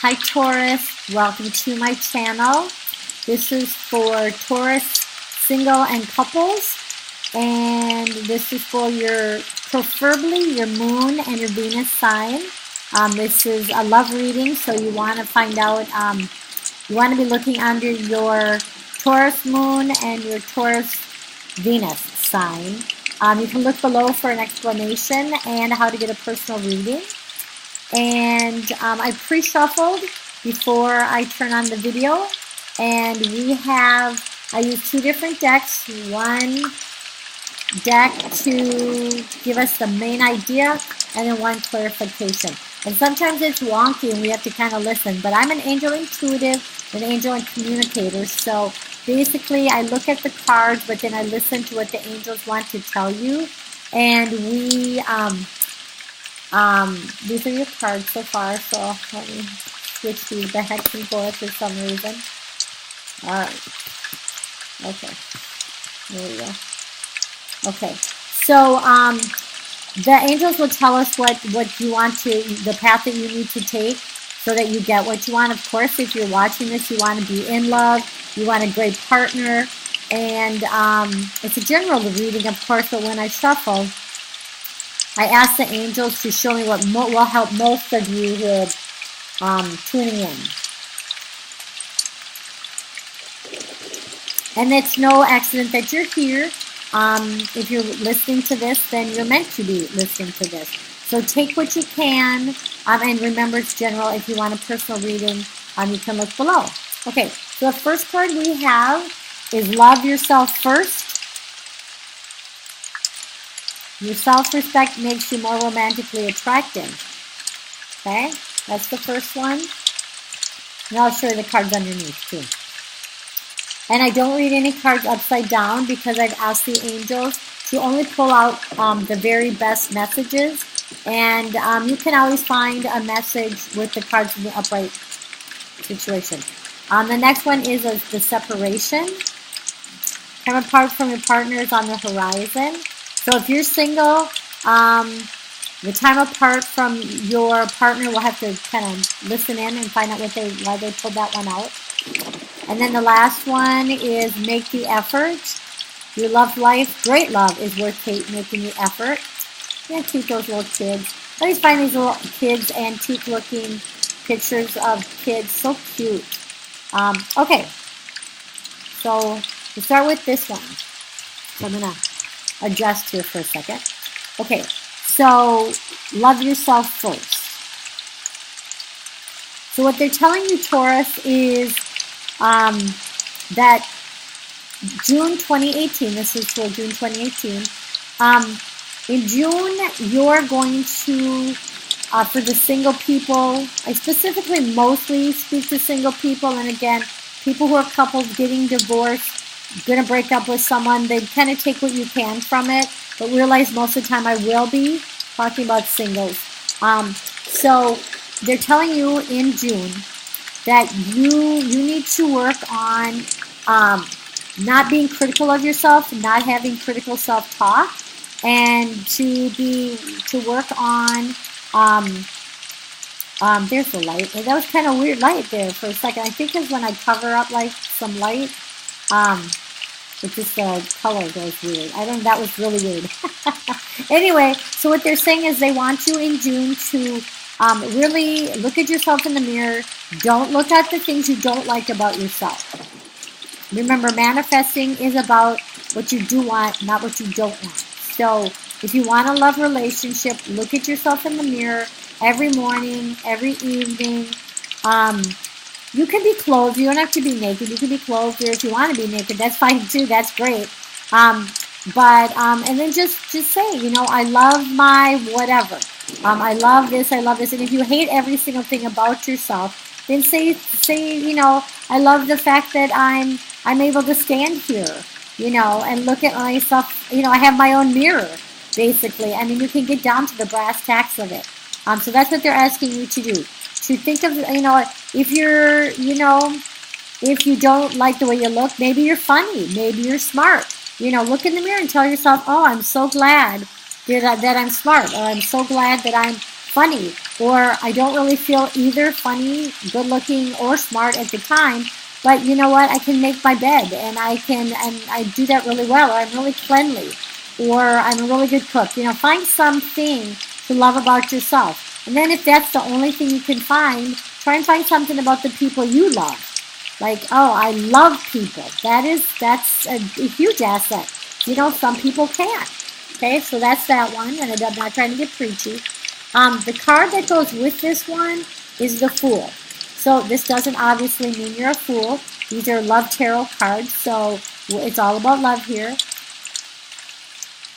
Hi Taurus, welcome to my channel. This is for Taurus single and couples, and this is for your, preferably your moon and your Venus sign. This is a love reading, so you want to find out, you want to be looking under your Taurus moon and your Taurus Venus sign. You can look below for an explanation and how to get a personal reading. And I pre-shuffled before I turn on the video, and I use two different decks. One deck to give us the main idea, and then one clarification. And sometimes it's wonky and we have to kind of listen, but I'm an angel intuitive, an angel and communicator, so basically I look at the cards, but then I listen to what the angels want to tell you, and these are your cards so far, so let me switch these back and forth for some reason. Alright. Okay. There we go. Okay. So, the angels will tell us what you want to, the path that you need to take so that you get what you want. Of course, if you're watching this, you want to be in love, you want a great partner, and it's a general reading, of course, but when I shuffle, I ask the angels to show me what will help most of you who are tuning in. And it's no accident that you're here. If you're listening to this, then you're meant to be listening to this. So take what you can, and remember it's general. If you want a personal reading, you can look below. Okay, so the first card we have is Love Yourself First. Your self-respect makes you more romantically attractive. Okay, that's the first one. And I'll show you the cards underneath too. And I don't read any cards upside down because I've asked the angels to only pull out the very best messages. And you can always find a message with the cards in the upright situation. The next one is the separation. Come apart from your partners on the horizon. So if you're single, the time apart from your partner, we'll have to kind of listen in and find out why they pulled that one out. And then the last one is make the effort. Your love life, great love, is worth making the effort. Yeah, keep those little kids. I always find these little kids, antique-looking pictures of kids, so cute. Okay, so we start with this one. So I'm going to adjust here for a second. Okay, so love yourself first. So what they're telling you, Taurus, is that June 2018, this is for June 2018, in June, you're going to, for the single people, I specifically mostly speak to single people, and again, people who are couples getting divorced, going to break up with someone, they kind of take what you can from it, but realize most of the time I will be talking about singles. So they're telling you in June that you need to work on not being critical of yourself, not having critical self-talk, and to work on there's the light. That was kind of weird light there for a second. I think it's when I cover up like some light. It's just the color goes weird. That was really weird. Anyway, so what they're saying is they want you in June to really look at yourself in the mirror. Don't look at the things you don't like about yourself. Remember, manifesting is about what you do want, not what you don't want. So if you want a love relationship, look at yourself in the mirror every morning, every evening. You can be clothed. You don't have to be naked. You can be clothed, or if you want to be naked, that's fine too. That's great. And then just say, I love my whatever. I love this. I love this. And if you hate every single thing about yourself, then say, I love the fact that I'm able to stand here, and look at myself. I have my own mirror, basically. I mean, you can get down to the brass tacks of it. So that's what they're asking you to do. To think of, if you're, if you don't like the way you look, maybe you're funny, maybe you're smart. Look in the mirror and tell yourself, oh, I'm so glad that I'm smart, or I'm so glad that I'm funny, or I don't really feel either funny, good looking, or smart at the time, but you know what, I can make my bed, and I do that really well, or I'm really cleanly, or I'm a really good cook. Find something to love about yourself. And then if that's the only thing you can find, try and find something about the people you love. Like, oh, I love people. That's a huge asset. Some people can't. Okay, so that's that one, and I'm not trying to get preachy. The card that goes with this one is the Fool. So this doesn't obviously mean you're a fool. These are love tarot cards, so it's all about love here.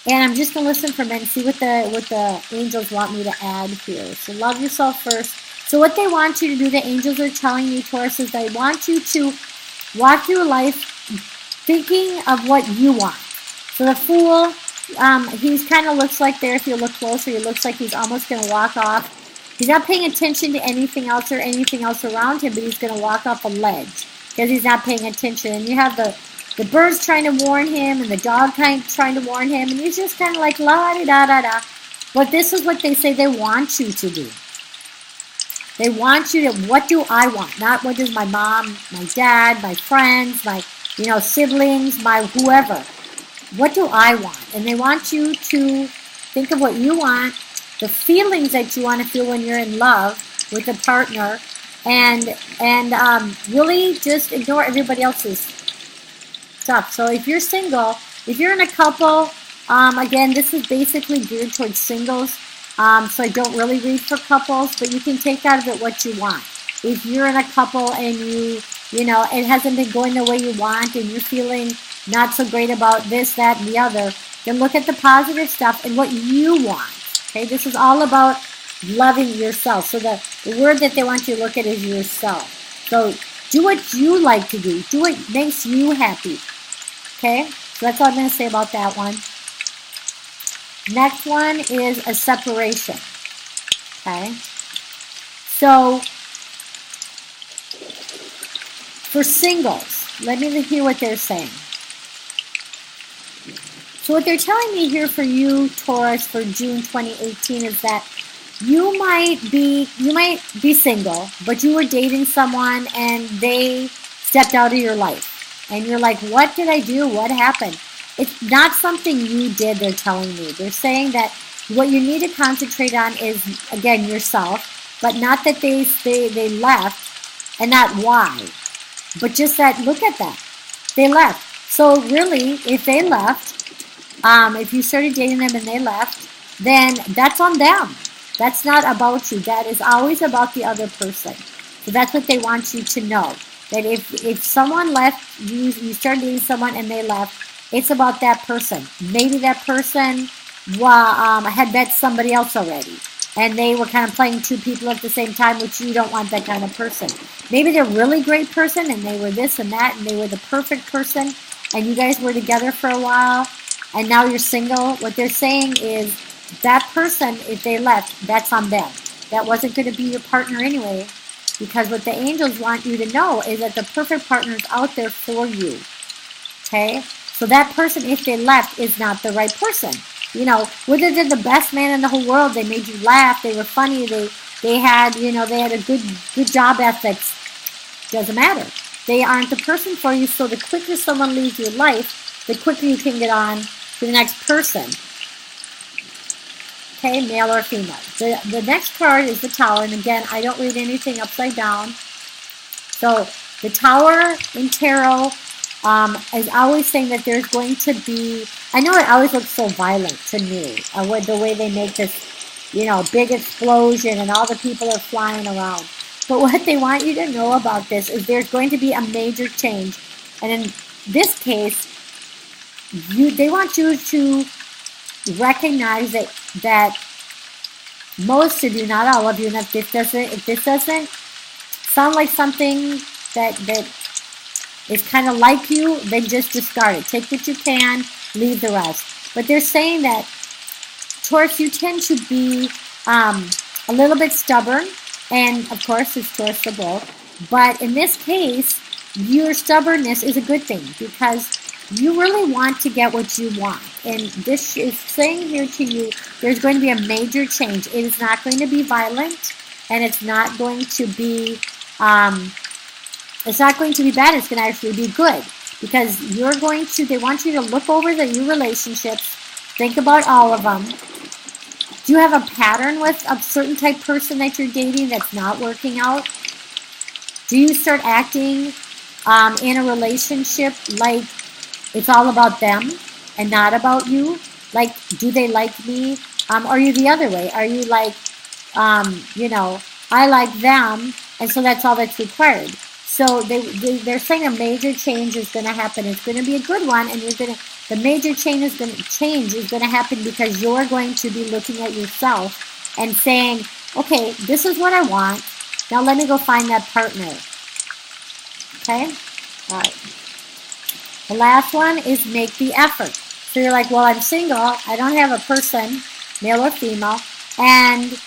And I'm just going to listen for a minute and see what the angels want me to add here. So love yourself first. So what they want you to do, the angels are telling me, Taurus, is they want you to walk through life thinking of what you want. So the Fool, he kind of looks like there, if you look closer, he looks like he's almost going to walk off. He's not paying attention to anything else or anything else around him, but he's going to walk off a ledge because he's not paying attention. And you have the birds trying to warn him and the dog trying to warn him, and he's just kind of like la-di-da-da-da. But this is what they say they want you to do. They want you to, what do I want? Not what does my mom, my dad, my friends, my siblings, my whoever. What do I want? And they want you to think of what you want, the feelings that you want to feel when you're in love with a partner, and really just ignore everybody else's stuff. So if you're single, if you're in a couple, again, this is basically geared towards singles. So I don't really read for couples, but you can take out of it what you want. If you're in a couple and it hasn't been going the way you want and you're feeling not so great about this, that, and the other, then look at the positive stuff and what you want. Okay, this is all about loving yourself. So the word that they want you to look at is yourself. So do what you like to do. Do what makes you happy. Okay, so that's all I'm going to say about that one. Next one is a separation. Okay, so for singles, let me hear what they're saying. So what they're telling me here for you, Taurus, for June 2018 is that you might be single, but you were dating someone and they stepped out of your life. And you're like, what did I do? What happened? It's not something you did, they're telling me. They're saying that what you need to concentrate on is, again, yourself, but not that they left, and not why. But just that, look at that. They left. So really, if they left, if you started dating them and they left, then that's on them. That's not about you. That is always about the other person. So that's what they want you to know. That if someone left, you started dating someone and they left, it's about that person. Maybe that person had met somebody else already. And they were kind of playing two people at the same time, which you don't want that kind of person. Maybe they're a really great person and they were this and that and they were the perfect person and you guys were together for a while and now you're single. What they're saying is that person, if they left, that's on them. That wasn't going to be your partner anyway, because what the angels want you to know is that the perfect partner is out there for you. Okay? So that person, if they left, is not the right person. Whether they're the best man in the whole world, they made you laugh, they were funny, they had a good job ethics, doesn't matter. They aren't the person for you, so the quicker someone leaves your life, the quicker you can get on to the next person. Okay, male or female. The next card is the Tower, and again, I don't read anything upside down. So the Tower in tarot is always saying that there's going to be, I know it always looks so violent to me, with the way they make this, big explosion and all the people are flying around. But what they want you to know about this is there's going to be a major change. And in this case, they want you to recognize that most of you, not all of you, and if this doesn't sound like something that is kind of like you, then just discard it. Take what you can, leave the rest. But they're saying that, Taurus, you tend to be a little bit stubborn, and of course it's Taurus the bull. But in this case, your stubbornness is a good thing, because you really want to get what you want. And this is saying here to you, there's going to be a major change. It is not going to be violent, and it's not going to be bad. It's going to actually be good, because they want you to look over your relationships, think about all of them. Do you have a pattern with a certain type of person that you're dating that's not working out? Do you start acting in a relationship like it's all about them and not about you? Like, do they like me? Are you the other way? Are you like, I like them, and so that's all that's required? So they're saying a major change is going to happen. It's going to be a good one, and the major change is going to happen because you're going to be looking at yourself and saying, okay, this is what I want. Now let me go find that partner. Okay? All right. The last one is make the effort. So you're like, well, I'm single. I don't have a person, male or female. And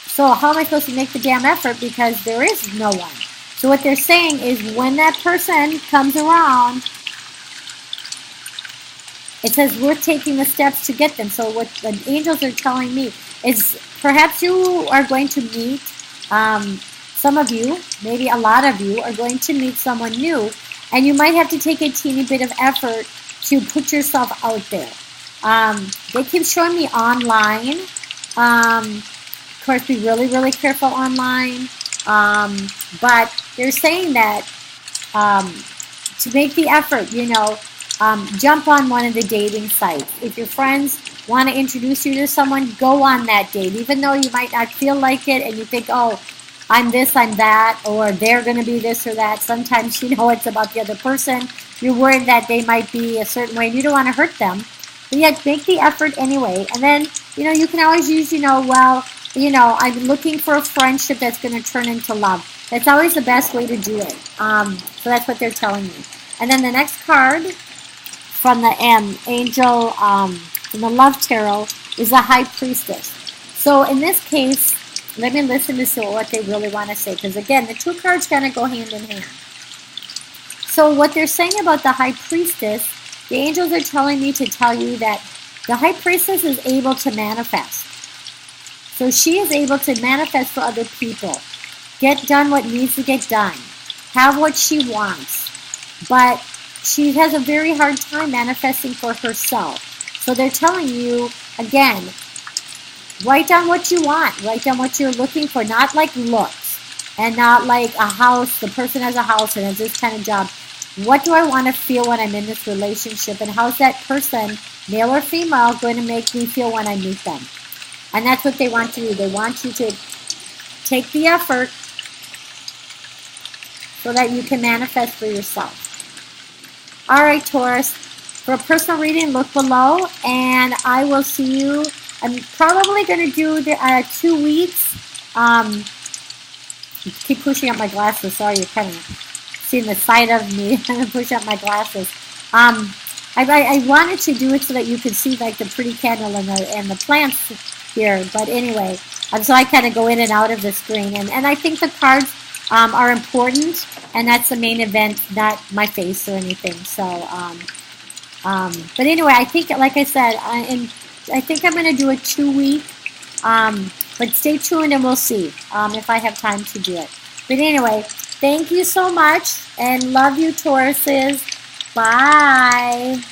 so how am I supposed to make the damn effort, because there is no one? So what they're saying is when that person comes around, it says we're taking the steps to get them. So what the angels are telling me is perhaps you are going to meet, some of you, maybe a lot of you, are going to meet someone new, and you might have to take a teeny bit of effort to put yourself out there. They keep showing me online. Of course, be really, really careful online. But they're saying that to make the effort, jump on one of the dating sites. If your friends want to introduce you to someone, go on that date. Even though you might not feel like it and you think, oh, I'm this, I'm that, or they're going to be this or that. Sometimes, it's about the other person. You're worried that they might be a certain way and you don't want to hurt them. But yet, make the effort anyway. And then, you can always use, I'm looking for a friendship that's going to turn into love. That's always the best way to do it. So that's what they're telling me. And then the next card from the angel, from the Love Tarot, is the High Priestess. So in this case, let me listen to see what they really want to say. Because again, the two cards kind of go hand in hand. So what they're saying about the High Priestess, the angels are telling me to tell you that the High Priestess is able to manifest. So she is able to manifest for other people. Get done what needs to get done. Have what she wants. But she has a very hard time manifesting for herself. So they're telling you, again, write down what you want. Write down what you're looking for. Not like looks. And not like a house. The person has a house and has this kind of job. What do I want to feel when I'm in this relationship? And how's that person, male or female, going to make me feel when I meet them? And that's what they want to do. They want you to take the effort so that you can manifest for yourself. All right, Taurus. For a personal reading, look below, and I will see you. I'm probably going to do the 2 weeks. Keep pushing up my glasses. Sorry, you're kind of seeing the side of me. I'm going to push up my glasses. I wanted to do it so that you could see like the pretty candle and the plants here, but anyway, so I kind of go in and out of the screen, and I think the cards are important, and that's the main event, not my face or anything. So, but anyway, I think, like I said, I think I'm going to do a 2 week, but stay tuned and we'll see if I have time to do it. But anyway, thank you so much, and love you, Tauruses. Bye.